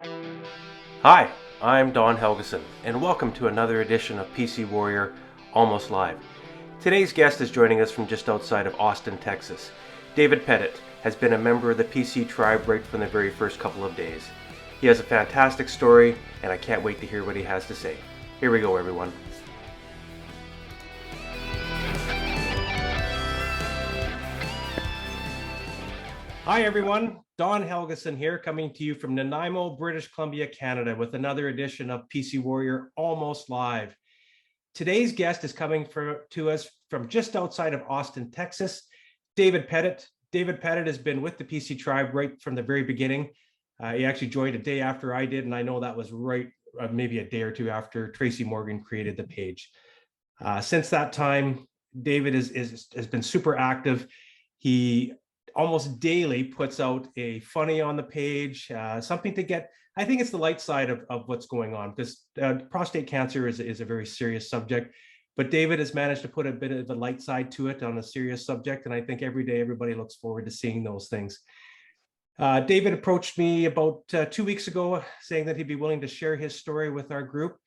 Hi, I'm Don Helgeson, and welcome to another edition of PC Warrior Almost Live. Today's guest is joining us from just outside of Austin, Texas. David Pettit has been a member of the PC tribe right from the very first couple of days. He has a fantastic story, and I can't wait to hear what he has to say. Here we go, everyone. Hi, everyone. Don Helgeson here, coming to you from Nanaimo, British Columbia, Canada, with another edition of PC Warrior Almost Live. Today's guest is coming to us from just outside of Austin, Texas, David Pettit. David Pettit has been with the PC tribe right from the very beginning. He actually joined a day after I did, and I know that was right maybe a day or two after Tracy Morgan created the page. Since that time, David has been super active. He almost daily puts out a funny on the page, something to get, I think it's the light side of what's going on, because prostate cancer is a very serious subject, but David has managed to put a bit of the light side to it on a serious subject. And I think every day everybody looks forward to seeing those things. David approached me about 2 weeks ago saying that he'd be willing to share his story with our group.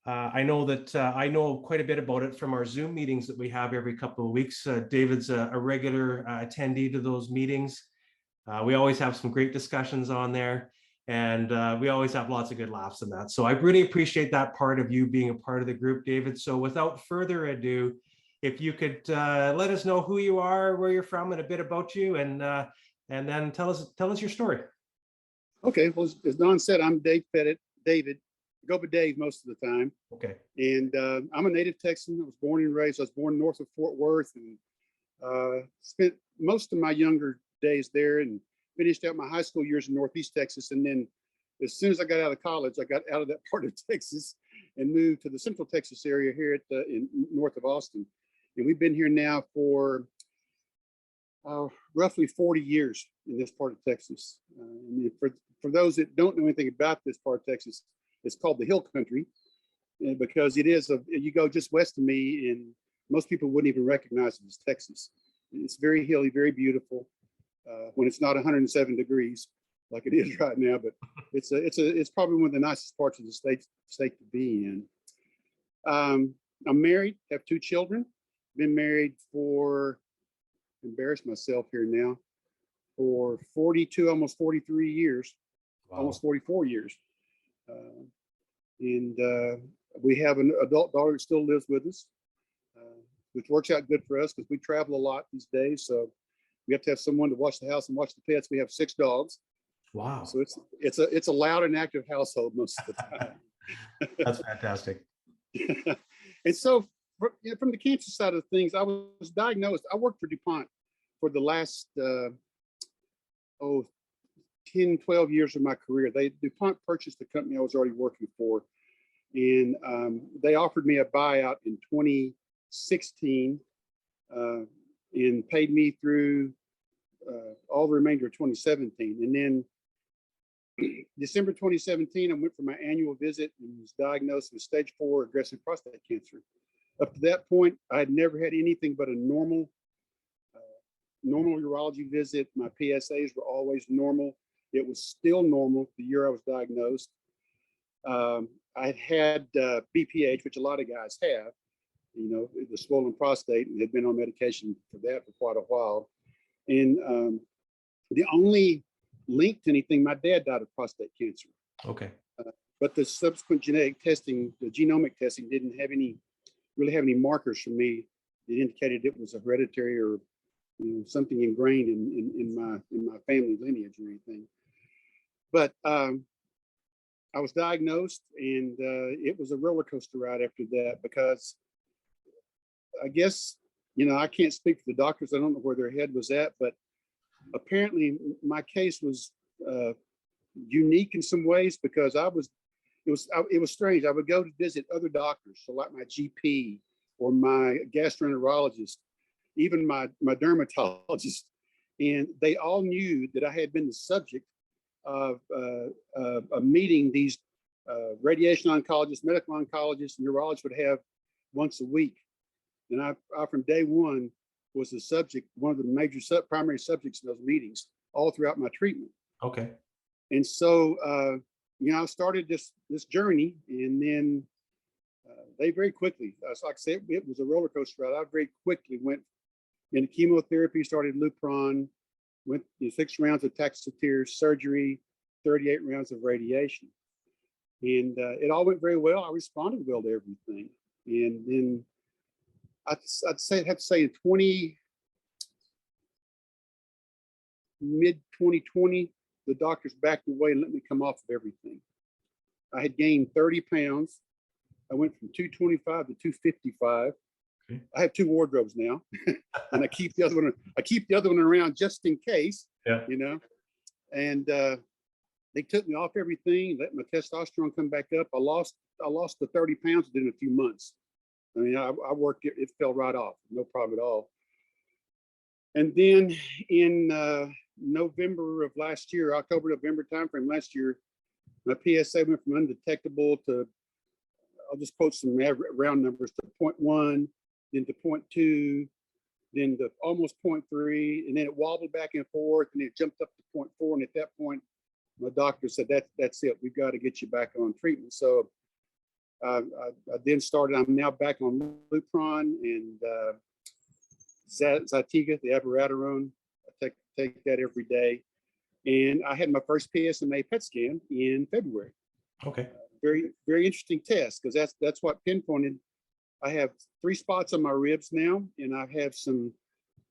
I know that I know quite a bit about it from our Zoom meetings that we have every couple of weeks. David's a regular attendee to those meetings. We always have some great discussions on there, and we always have lots of good laughs in that. So I really appreciate that part of you being a part of the group, David. So without further ado, if you could let us know who you are, where you're from, and a bit about you, and then tell us your story. Okay, well, as Don said, I'm Dave Pettit. David. Go by Dave most of the time. Okay. And I'm a native Texan. I was born and raised. I was born north of Fort Worth, and spent most of my younger days there, and finished out my high school years in Northeast Texas. And then as soon as I got out of college, I got out of that part of Texas and moved to the Central Texas area here in north of Austin. And we've been here now for roughly 40 years in this part of Texas. For those that don't know anything about this part of Texas, it's called the Hill Country, because it is you go just west of me, and most people wouldn't even recognize it as Texas. It's very hilly, very beautiful when it's not 107 degrees like it is right now. But it's probably one of the nicest parts of the state to be in. I'm married, have 2 children. Been married for, embarrass myself here now, for 42, almost 43 years, wow. Almost 44 years. And we have an adult daughter that still lives with us, which works out good for us because we travel a lot these days. So we have to have someone to watch the house and watch the pets. We have 6 dogs. Wow! So it's a loud and active household most of the time. That's fantastic. And so, from the cancer side of things, I was diagnosed. I worked for DuPont for the last 10, 12 years of my career. DuPont purchased the company I was already working for, and they offered me a buyout in 2016 and paid me through all the remainder of 2017. And then December 2017, I went for my annual visit and was diagnosed with stage 4 aggressive prostate cancer. Up to that point, I had never had anything but a normal urology visit. My PSAs were always normal. It was still normal the year I was diagnosed. I had BPH, which a lot of guys have, the swollen prostate, and had been on medication for that for quite a while. And the only link to anything, my dad died of prostate cancer. Okay. But the subsequent genetic testing, the genomic testing, didn't really have any markers for me. It indicated it was hereditary or something ingrained in my family lineage or anything. But I was diagnosed, and it was a roller coaster ride after that, because I guess, I can't speak for the doctors. I don't know where their head was at, but apparently my case was unique in some ways, because it was strange. I would go to visit other doctors, so like my GP or my gastroenterologist, even my dermatologist, and they all knew that I had been the subject of meeting these radiation oncologists, medical oncologists, and neurologists would have once a week. And I from day one was the subject, one of the major primary subjects in those meetings all throughout my treatment. Okay. And so I started this journey, and then they very quickly, like I said, it was a roller coaster ride. I very quickly went into chemotherapy, started Lupron, went 6 rounds of Taxotere surgery, 38 rounds of radiation. And it all went very well. I responded well to everything. And then I'd have to say in mid 2020, the doctors backed away and let me come off of everything. I had gained 30 pounds. I went from 225 to 255. Okay. I have 2 wardrobes now, and I keep the other one around just in case. Yeah. And they took me off everything, let my testosterone come back up. I lost the 30 pounds within a few months. I mean, I worked it fell right off, no problem at all. And then in November of last year, October, November timeframe last year, my PSA went from undetectable to, I'll just quote some round numbers, to 0.1, then to 0.2, then to almost 0.3, and then it wobbled back and forth, and it jumped up to 0.4. And at that point, my doctor said, that's it. We've got to get you back on treatment. So I then started, I'm now back on Lupron and Zytiga, the abiraterone. I take that every day. And I had my first PSMA PET scan in February. Okay. Very, very interesting test, because that's what pinpointed. I have 3 spots on my ribs now, and I have some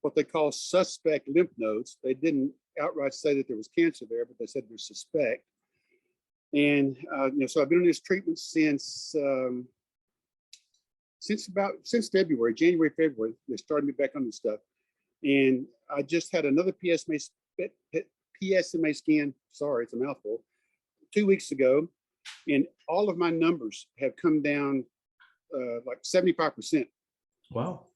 what they call suspect lymph nodes. They didn't outright say that there was cancer there, but they said there's suspect. And so I've been on this treatment since February, January, February. They started me back on this stuff, and I just had another PSMA scan. Sorry, it's a mouthful. 2 weeks ago, and all of my numbers have come down like 75%. Wow.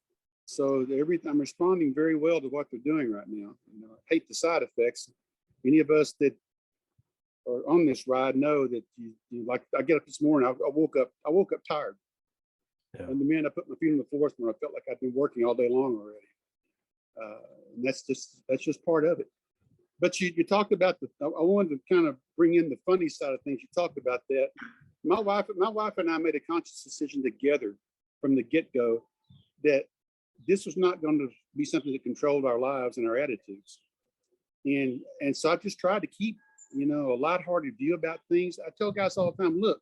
So I'm responding very well to what they're doing right now. I hate the side effects. Any of us that are on this ride know that you like. I get up this morning. I woke up tired. Yeah. And the minute I put my feet on the floor, when I felt like I'd been working all day long already. And that's just part of it. But you talked about I wanted to kind of bring in the funny side of things. You talked about that. My wife and I made a conscious decision together from the get-go that this was not going to be something that controlled our lives and our attitudes. And so I just tried to keep, a lighthearted view about things. I tell guys all the time, look,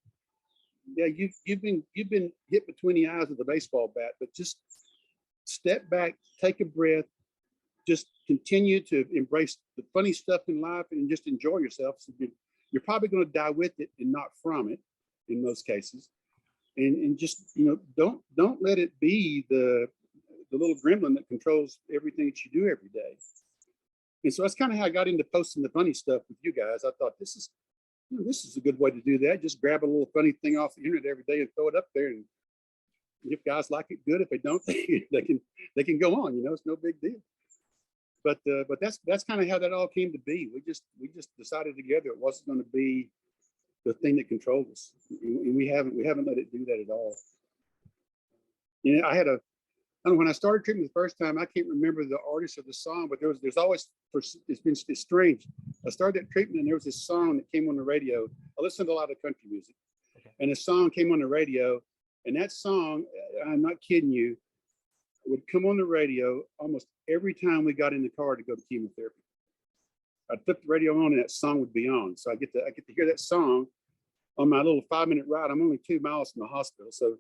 yeah, you've been hit between the eyes with a baseball bat, but just step back, take a breath, just continue to embrace the funny stuff in life and just enjoy yourself. So you're probably going to die with it and not from it in most cases. And just, don't let it be the little gremlin that controls everything that you do every day. And so that's kind of how I got into posting the funny stuff with you guys. I thought this is a good way to do that. Just grab a little funny thing off the internet every day and throw it up there. And if guys like it, good. If they don't, they can go on. It's no big deal. But that's kind of how that all came to be. We just decided together it wasn't going to be the thing that controlled us, and we haven't let it do that at all. I don't know, when I started treatment the first time, I can't remember the artist or the song, but there's always, it's strange. I started that treatment and there was this song that came on the radio. I listened to a lot of country music, and a song came on the radio, and that song, I'm not kidding you, would come on the radio almost every time we got in the car to go to chemotherapy. I'd flip the radio on and that song would be on. So I get to hear that song on my little 5-minute ride. I'm only 2 miles from the hospital, so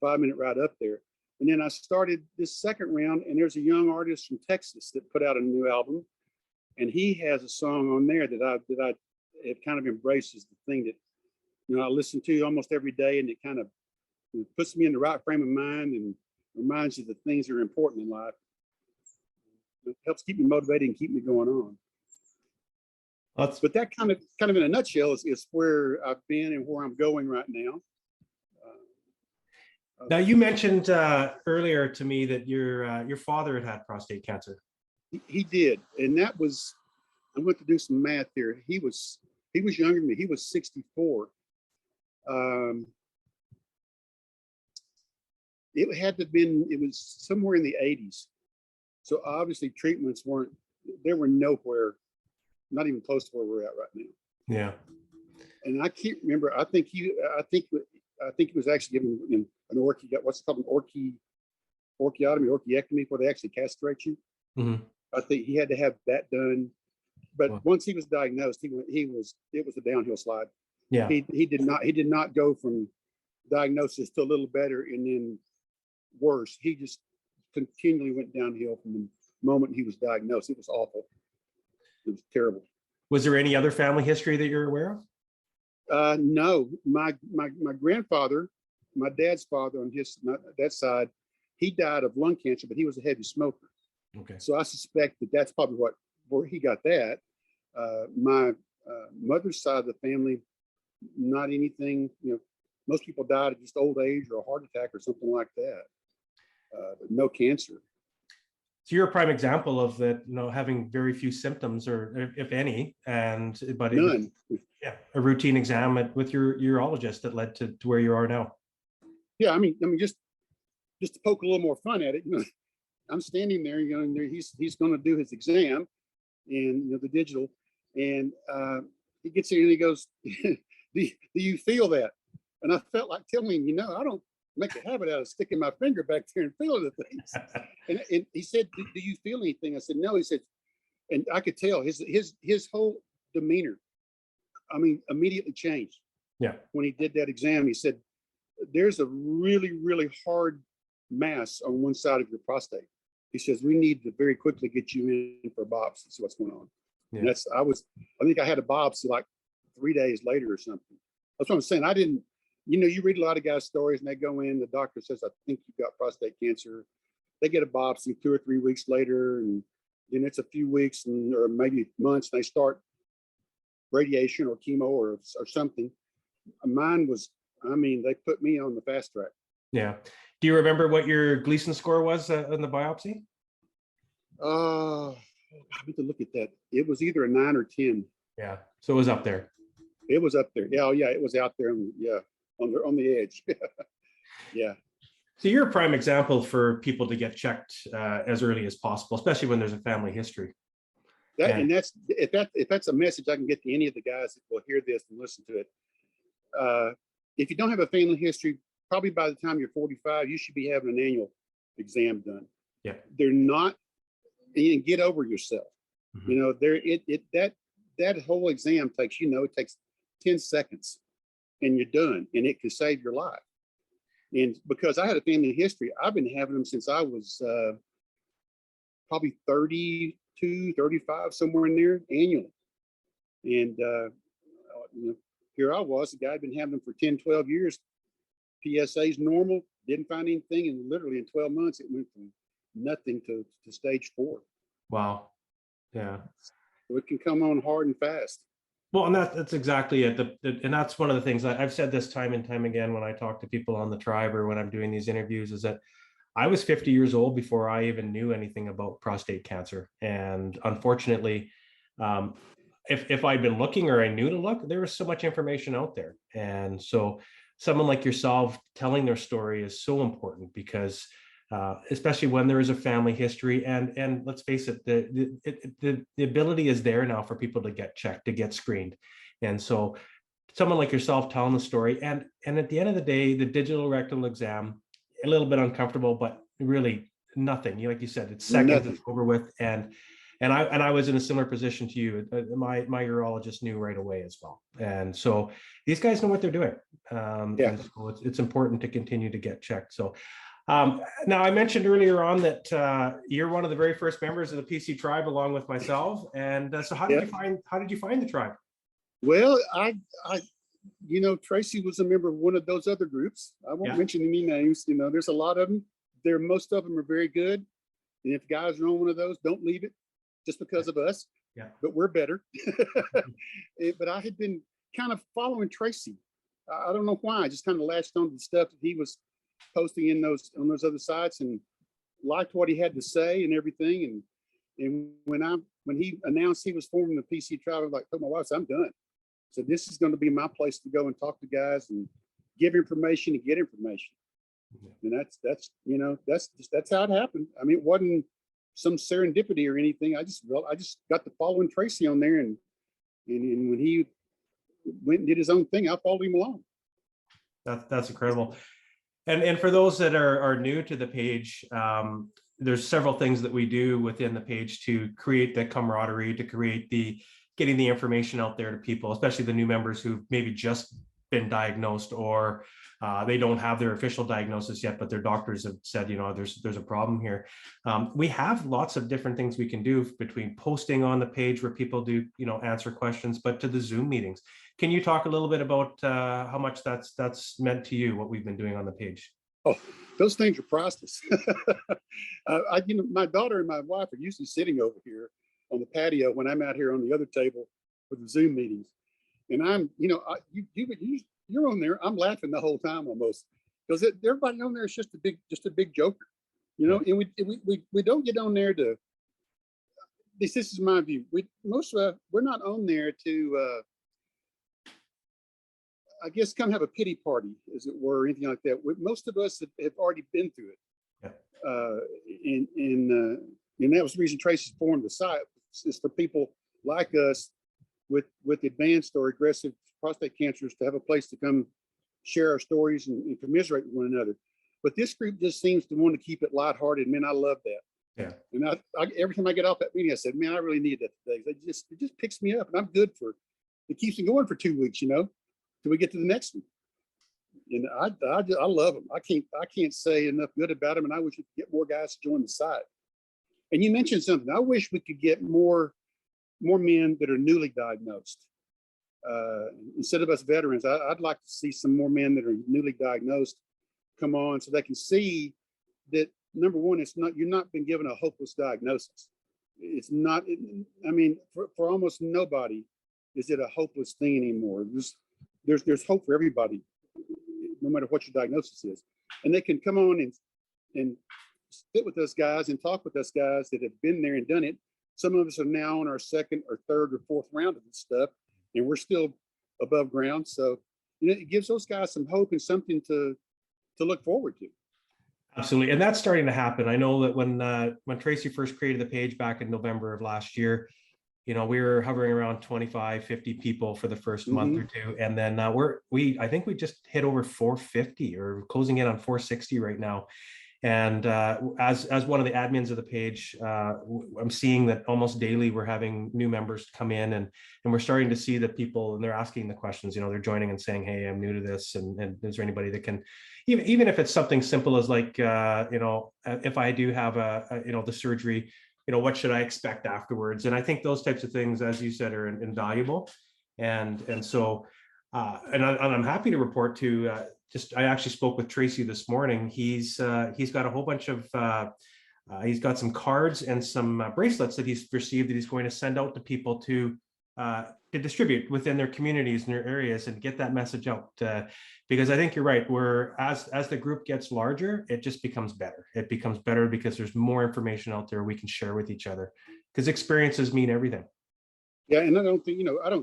5-minute ride up there. And then I started this second round, and there's a young artist from Texas that put out a new album, and he has a song on there that I have kind of embraced as the thing that I listen to almost every day, and it kind of puts me in the right frame of mind and reminds you the things that are important in life. It helps keep me motivated and keep me going on. But that kind of in a nutshell is where I've been and where I'm going right now. Now, you mentioned earlier to me that your father had prostate cancer. He did, and that was, I'm going to do some math here. He was younger than me. He was 64. It had to have been, it was somewhere in the 80s. So obviously treatments were nowhere, not even close to where we're at right now. Yeah. and I can't remember. I think he was actually given an what's it called, an orchiectomy, where they actually castrate you. Mhm. I think he had to have that done. But Wow. once he was diagnosed, it was a downhill slide. Yeah. He did not go from diagnosis to a little better and then worse. He just continually went downhill from the moment he was diagnosed. It was awful. It was terrible. Was there any other family history that you're aware of? No, my grandfather, my dad's father on that side, he died of lung cancer, but he was a heavy smoker. Okay. So I suspect that that's probably where he got that. My mother's side of the family, not anything, most people died of just old age or a heart attack or something like that. But no cancer. So you're a prime example of that, having very few symptoms, or if any, but None. A routine exam with your urologist that led to where you are now. Yeah, I mean, just to poke a little more fun at it, I'm standing there, and he's going to do his exam, and the digital, and he gets here and he goes, do you feel that? And I felt like telling him, I don't make a habit out of sticking my finger back there and feeling the things. And he said, do you feel anything? I said, no. He said, and I could tell his whole demeanor, immediately changed. Yeah. When he did that exam, he said, there's a really, really hard mass on one side of your prostate. He says, we need to very quickly get you in for a biopsy to see what's going on. Yeah. And I think I had a biopsy like 3 days later or something. That's what I'm saying. I didn't, you read a lot of guys' stories and they go in, the doctor says, I think you've got prostate cancer. They get a biopsy 2 or 3 weeks later, and then it's a few weeks or maybe months, and they start radiation or chemo or something. Mine was, they put me on the fast track. Yeah. Do you remember what your Gleason score was in the biopsy? I need to look at that. It was either a 9 or 10. Yeah. So it was up there. It was up there. Yeah. Oh, yeah. It was out there. On the edge. Yeah. So you're a prime example for people to get checked as early as possible, especially when there's a family history. And that's if that's a message I can get to any of the guys that will hear this and listen to it. If you don't have a family history, probably by the time you're 45, you should be having an annual exam done. Yeah. They're not, and get over yourself. Mm-hmm. That whole exam takes, it takes 10 seconds and you're done, and it can save your life. And because I had a family history, I've been having them since I was probably 32, 35, somewhere in there annually. And here I was, the guy had been having them for 10, 12 years. PSA's normal, didn't find anything, and literally in 12 months, it went from nothing to stage 4. Wow. Yeah. So it can come on hard and fast. Well, and that's exactly it. And that's one of the things I've said this time and time again when I talk to people on the tribe or when I'm doing these interviews, is that I was 50 years old before I even knew anything about prostate cancer. And unfortunately, if I'd been looking or I knew to look, there was so much information out there. And so someone like yourself telling their story is so important, because especially when there is a family history, and let's face it, the ability is there now for people to get checked, to get screened. And so someone like yourself telling the story, and at the end of the day, the digital rectal exam, a little bit uncomfortable, but really nothing. Like you said, it's seconds, it's over with. And I was in a similar position to you. My urologist knew right away as well. And so these guys know what they're doing. And so it's important to continue to get checked. So now, I mentioned earlier on that you're one of the very first members of the PC tribe, along with myself. And so how did you find the tribe? Well, I Tracy was a member of one of those other groups. I won't mention any names. There's a lot of them. Most of them are very good. And if guys are on one of those, don't leave it just because of us. Yeah. But we're better. But I had been kind of following Tracy. I don't know why. I just kind of latched on to the stuff that he was posting on those other sites, and liked what he had to say and everything. And when he announced he was forming the PC tribe, I was like, told my wife, I'm done. So this is going to be my place to go and talk to guys and give information and get information. And that's how it happened. I mean, it wasn't some serendipity or anything. I just got to following Tracy on there, and when he went and did his own thing. I followed him along. That's incredible. And for those that are new to the page, there's several things that we do within the page to create the camaraderie, to create the getting the information out there to people, especially the new members who've maybe just been diagnosed, or they don't have their official diagnosis yet, but their doctors have said, you know, there's a problem here. We have lots of different things we can do, between posting on the page where people do, you know, answer questions, but to the Zoom meetings. Can you talk a little bit about how much that's meant to you, what we've been doing on the page? Oh, those things are priceless. My daughter and my wife are usually sitting over here on the patio when I'm out here on the other table for the Zoom meetings. And I'm, you know, you're on there. I'm laughing the whole time almost, because everybody on there is just a big joker, you know. And we don't get on there to. This is my view. We're not on there to. I guess come have a pity party, as it were, or anything like that. Most of us have already been through it, and that was the reason Tracy formed the site. Is for people like us with advanced or aggressive prostate cancers to have a place to come share our stories and commiserate with one another. But this group just seems to want to keep it lighthearted. Man, I love that. Yeah. And I every time I get off that meeting, I said, man, I really need that today. It just picks me up, and I'm good for. It keeps me going for 2 weeks, you know, till we get to the next one. And I love them. I can't say enough good about them, and I wish we could get more guys to join the site. And you mentioned something. I wish we could get more men that are newly diagnosed. Instead of us veterans, I'd like to see some more men that are newly diagnosed come on, so they can see that, number one, you're not been given a hopeless diagnosis. It's not. I mean, for almost nobody is it a hopeless thing anymore. There's hope for everybody, no matter what your diagnosis is, and they can come on and sit with us guys and talk with us guys that have been there and done it. Some of us are now on our second or third or fourth round of this stuff, and we're still above ground. So, you know, it gives those guys some hope and something to look forward to. Absolutely. And that's starting to happen. I know that when Tracy first created the page back in November of last year, you know, we were hovering around 25, 50 people for the first month or two. And then I think we just hit over 450, or closing in on 460 right now. And as one of the admins of the page, I'm seeing that almost daily we're having new members come in, and we're starting to see that people, and they're asking the questions, you know, they're joining and saying, hey, I'm new to this. And is there anybody that can, even if it's something simple as like, you know, if I do have you know, the surgery, you know, what should I expect afterwards? And I think those types of things, as you said, are invaluable. And so, and I'm happy to report to, I actually spoke with Tracy this morning. He's got a whole bunch of, he's got some cards and some bracelets that he's received that he's going to send out to people to distribute within their communities and their areas and get that message out. Because I think you're right. As the group gets larger, it just becomes better. It becomes better because there's more information out there we can share with each other, because experiences mean everything. Yeah, and I don't think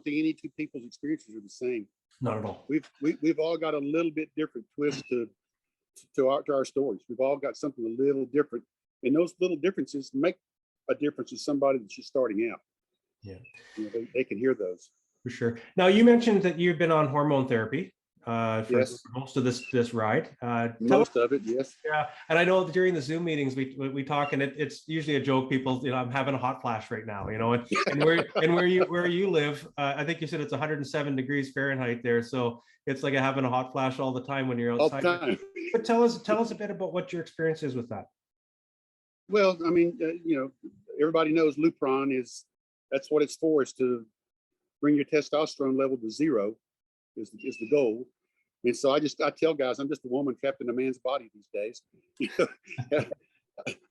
any two people's experiences are the same. Not at all. We've all got a little bit different twist to our stories. We've all got something a little different, and those little differences make a difference to somebody that's just starting out. Yeah, you know, they can hear those for sure. Now, you mentioned that you've been on hormone therapy for yes. most of this ride. Most of it, yes. Yeah, and I know during the Zoom meetings we talk, and it's usually a joke. People, you know, I'm having a hot flash right now, you know, and where you live, I think you said it's 107 degrees Fahrenheit there, so it's like having a hot flash all the time when you're outside. All the time. But tell us a bit about what your experience is with that. Well, I mean, you know, everybody knows Lupron that's what it's for, is to bring your testosterone level to zero, is the goal. And so I tell guys, I'm just a woman trapped in a man's body these days.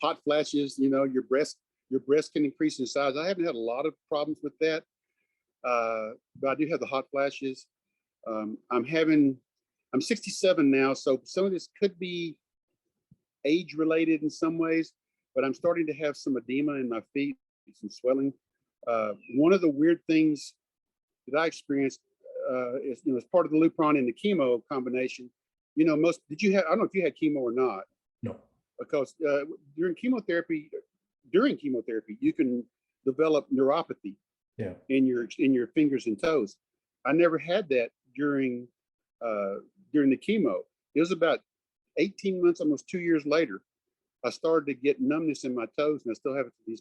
Hot flashes, you know, your breast can increase in size. I haven't had a lot of problems with that, but I do have the hot flashes. I'm 67 now, so some of this could be age related in some ways, but I'm starting to have some edema in my feet, some swelling. One of the weird things that I experienced is, you know, as part of the Lupron and the chemo combination, you know, I don't know if you had chemo or not. No. Because during chemotherapy, you can develop neuropathy in your fingers and toes. I never had that during the chemo. It was about 18 months, almost 2 years later, I started to get numbness in my toes, and I still have it to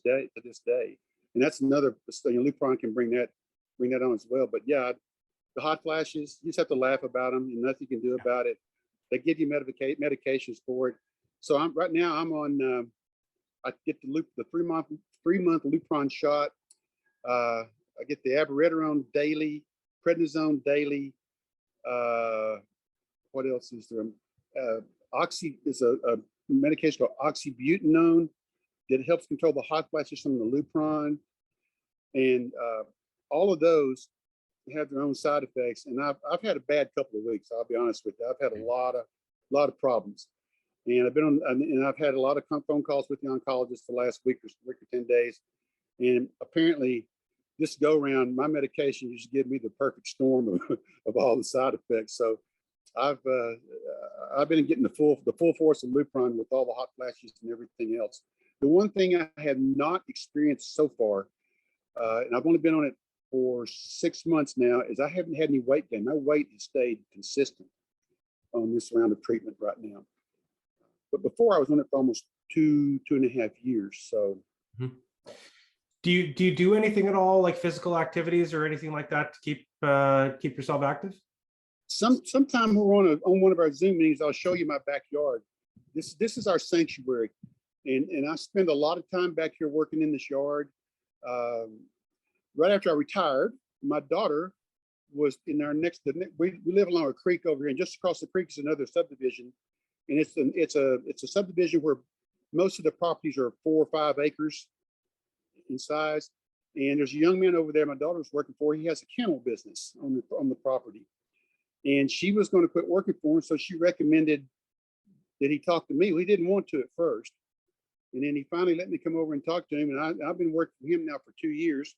this day. And that's another, Lupron can bring that on as well. But yeah, the hot flashes, you just have to laugh about them, and nothing you can do about it. They give you medications for it. So right now I'm on. I get the 3-month Lupron shot. I get the abiraterone daily, prednisone daily. What else is there? Oxy is a medication called oxybutanone that helps control the hot flashes from the Lupron, and all of those have their own side effects. And I've had a bad couple of weeks. I'll be honest with you. I've had a lot of problems, and I've had a lot of phone calls with the oncologist the last week or 10 days, and apparently this go around, my medication used to give me the perfect storm of all the side effects. So I've been getting the full force of Lupron with all the hot flashes and everything else. The one thing I have not experienced so far, and I've only been on it for 6 months now, is I haven't had any weight gain. My weight has stayed consistent on this round of treatment right now. But before I was on it for almost 2.5 years. So. Mm-hmm. Do you do anything at all, like physical activities or anything like that, to keep yourself active? Sometime we're on one of our Zoom meetings, I'll show you my backyard. This is our sanctuary, and I spend a lot of time back here working in this yard. Right after I retired, my daughter was in our we live along a creek over here, and just across the creek is another subdivision, and it's a subdivision where most of the properties are 4 or 5 acres in size. And there's a young man over there my daughter's working for. He has a kennel business on the property, and she was going to quit working for him, so she recommended that he talk to me. We didn't want to at first, and then he finally let me come over and talk to him, and I've been working for him now for 2 years.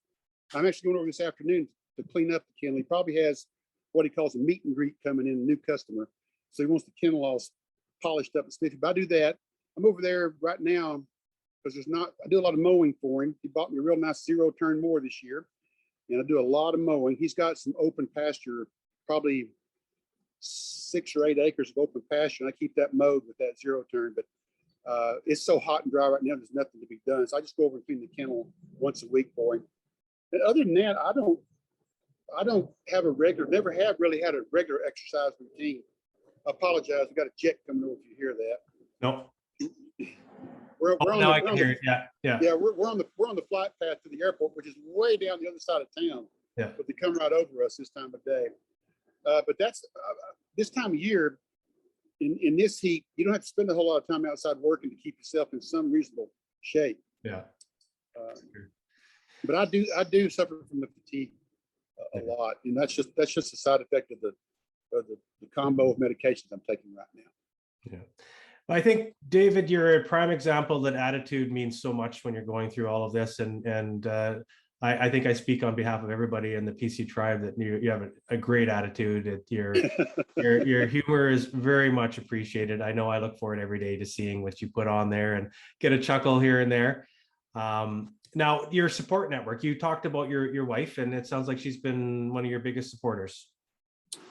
I'm actually going over this afternoon to clean up the kennel. He probably has what he calls a meet and greet coming in, a new customer, so he wants the kennel all polished up and spiffy. But I do that. I'm over there right now because I do a lot of mowing for him. He bought me a real nice 0-turn mower this year, and I do a lot of mowing. He's got some open pasture, probably 6 or 8 acres of open pasture, and I keep that mowed with that 0-turn. But it's so hot and dry right now, there's nothing to be done. So I just go over and clean the kennel once a week for him. And other than that, I don't have never have really had a regular exercise routine. I apologize. We got a jet coming over if you hear that. No. I can hear it. Yeah. Yeah, we're on the flight path to the airport, which is way down the other side of town. Yeah. But they come right over us this time of day. But that's this time of year, in this heat, you don't have to spend a whole lot of time outside working to keep yourself in some reasonable shape. Yeah. But I do suffer from the fatigue a lot, and that's just a side effect of the combo of medications I'm taking right now. Yeah. I think, David, you're a prime example that attitude means so much when you're going through all of this. And I think I speak on behalf of everybody in the PC tribe that you have a great attitude. Your humor is very much appreciated. I know I look forward every day to seeing what you put on there and get a chuckle here and there. Now, your support network, you talked about your wife, and it sounds like she's been one of your biggest supporters.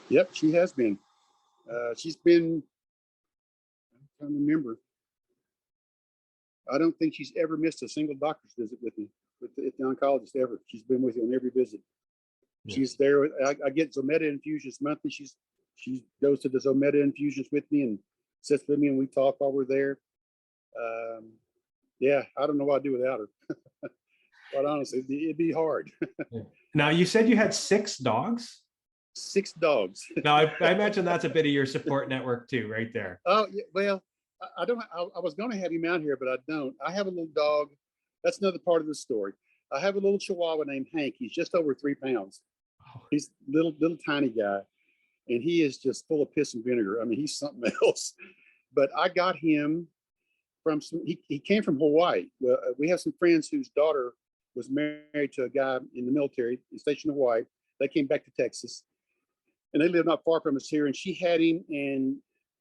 Yep, she has been. She's been, I'm trying to remember. I don't think she's ever missed a single doctor's visit with me, with the oncologist ever. She's been with me on every visit. Yeah. She's there. I get Zometa infusions monthly. She goes to the Zometa infusions with me and sits with me, and we talk while we're there. Yeah, I don't know what I'd do without her. Quite honestly, it'd be hard. Now, you said you had 6 dogs? 6 dogs. Now, I imagine that's a bit of your support network too, right there. Oh, yeah, well, I don't. I was going to have him out here, but I don't. I have a little dog. That's another part of the story. I have a little Chihuahua named Hank. He's just over 3 pounds. Oh. He's little tiny guy, and he is just full of piss and vinegar. I mean, he's something else. But I got him from he came from Hawaii. Well, we have some friends whose daughter was married to a guy in the military stationed in Hawaii. They came back to Texas, and they live not far from us here. And she had him, and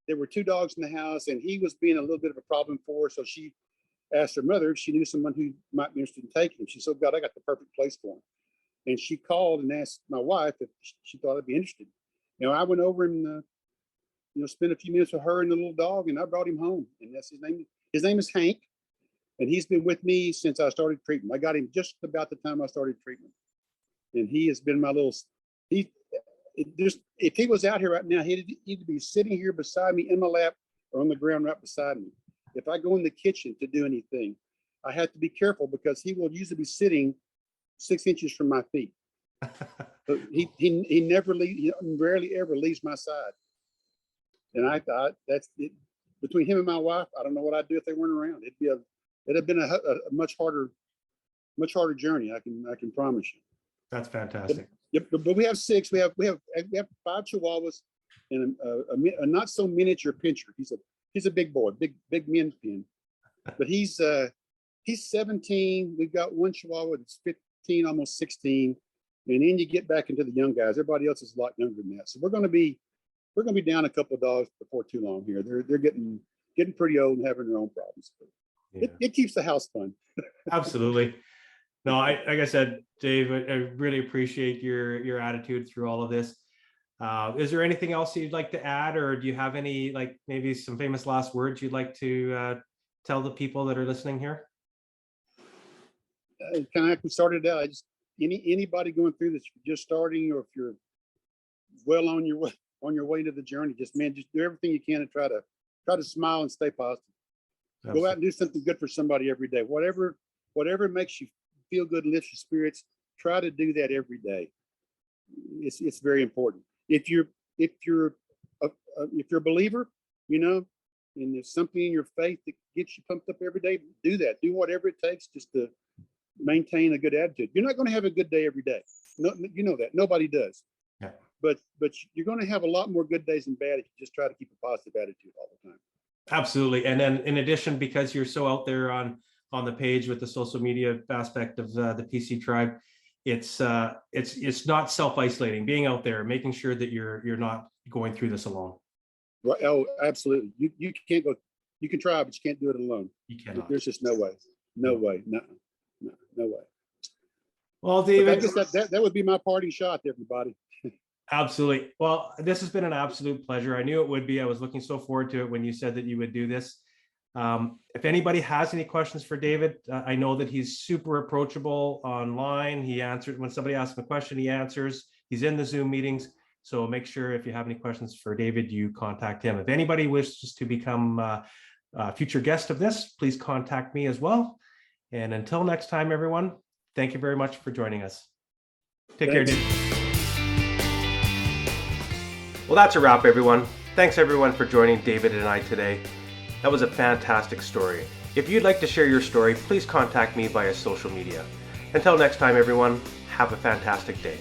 there were 2 dogs in the house, and he was being a little bit of a problem for her. So she asked her mother if she knew someone who might be interested in taking him. She said, "God, I got the perfect place for him." and she called and asked my wife if she thought I'd be interested. I went over and spent a few minutes with her and the little dog, and I brought him home. And that's his name. His name is Hank, and he's been with me since I started treatment. I got him just about the time I started treatment, and he has been my little. If he was out here right now, he'd either be sitting here beside me in my lap or on the ground right beside me. If I go in the kitchen to do anything, I have to be careful because he will usually be sitting 6 inches from my feet. But he never leaves. He rarely ever leaves my side. And I thought that's it. Between him and my wife, I don't know what I'd do if they weren't around. It'd have been a much harder journey. I can promise you. That's fantastic. But we have 6. We have 5 Chihuahuas and a not so miniature pincher. He's a big boy, big min pin. But he's 17. We've got 1 Chihuahua that's 15, almost 16. And then you get back into the young guys. Everybody else is a lot younger than that. So we're going to be down a couple of dogs before too long here. They're getting pretty old and having their own problems. But it keeps the house fun. Absolutely. No, like I said, Dave, I really appreciate your attitude through all of this. Is there anything else you'd like to add, or do you have any, like maybe some famous last words you'd like to tell the people that are listening here? Kind of started out. Anybody going through this, just starting, or if you're well on your way into the journey, just do everything you can to try to smile and stay positive. Absolutely. Go out and do something good for somebody every day. Whatever makes you feel good and lifts your spirits, try to do that every day. It's very important. If you're a believer, and there's something in your faith that gets you pumped up every day, do that. Do whatever it takes just to maintain a good attitude. You're not going to have a good day every day. No, you know that. Nobody does. Yeah. But you're going to have a lot more good days than bad if you just try to keep a positive attitude all the time. Absolutely. And then in addition, because you're so out there on the page with the social media aspect of the PC tribe, it's not self-isolating, being out there, making sure that you're not going through this alone. Right. Oh, absolutely. You can't go, you can try, but you can't do it alone. You cannot. There's just no way. No way. No way. Well, David, I guess that would be my parting shot to everybody. Absolutely. Well, this has been an absolute pleasure. I knew it would be. I was looking so forward to it when you said that you would do this. If anybody has any questions for David, I know that he's super approachable online. He answers when somebody asks him a question, he answers. He's in the Zoom meetings. So make sure if you have any questions for David, you contact him. If anybody wishes to become a future guest of this, please contact me as well. And until next time, everyone, thank you very much for joining us. Take care, David. Well, that's a wrap, everyone. Thanks, everyone, for joining David and I today. That was a fantastic story. If you'd like to share your story, please contact me via social media. Until next time, everyone, have a fantastic day.